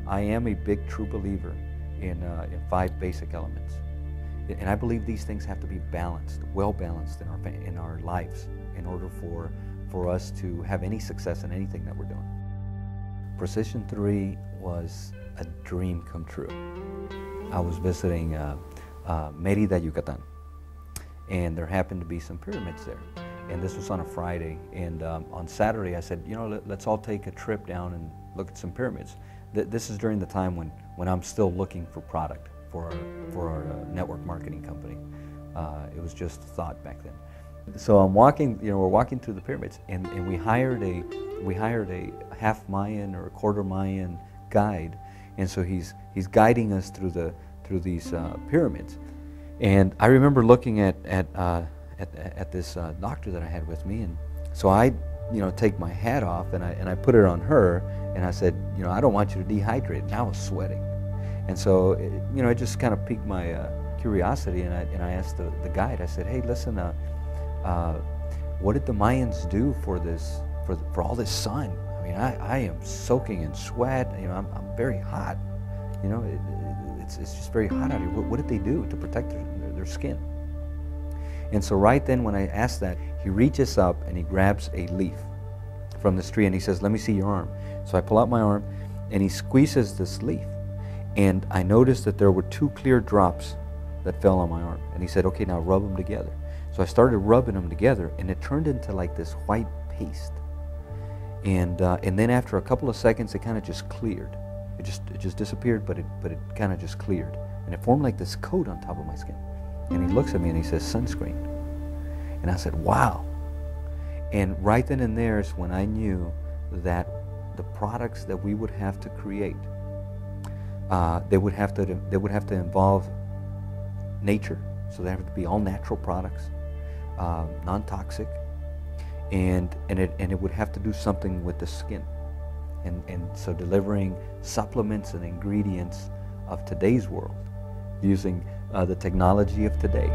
I am a big true believer in 5 basic elements. And I believe these things have to be balanced, well balanced in our lives in order for us to have any success in anything that we're doing. Precision 3 was a dream come true. I was visiting Mérida, Yucatan, and there happened to be some pyramids there. And this was on a Friday, and on Saturday I said, let's all take a trip down and look at some pyramids. This is during the time when I'm still looking for product for our network marketing company. It was just a thought back then. So I'm walking, we're walking through the pyramids, and we hired a half Mayan or a quarter Mayan guide, and so he's guiding us through these pyramids. And I remember looking at this doctor that I had with me, and so I take my hat off and I put it on her, and I said, I don't want you to dehydrate. And I was sweating, and so it just kind of piqued my curiosity, and I asked the guide. I said, hey, listen, what did the Mayans do for all this sun? I mean, I am soaking in sweat. I'm very hot. It's just very hot out here. What did they do to protect their skin? And so right then when I asked that, he reaches up and he grabs a leaf from this tree and he says, let me see your arm. So I pull out my arm and he squeezes this leaf. And I noticed that there were 2 clear drops that fell on my arm. And he said, okay, now rub them together. So I started rubbing them together, and it turned into like this white paste. And then after a couple of seconds, it kind of just cleared. It just disappeared, but it kind of just cleared. And it formed like this coat on top of my skin. And he looks at me and he says, sunscreen. And I said, wow. And right then and there is when I knew that the products that we would have to create, they would have to involve nature. So they have to be all natural products, non-toxic, and it would have to do something with the skin. And so delivering supplements and ingredients of today's world using the technology of today.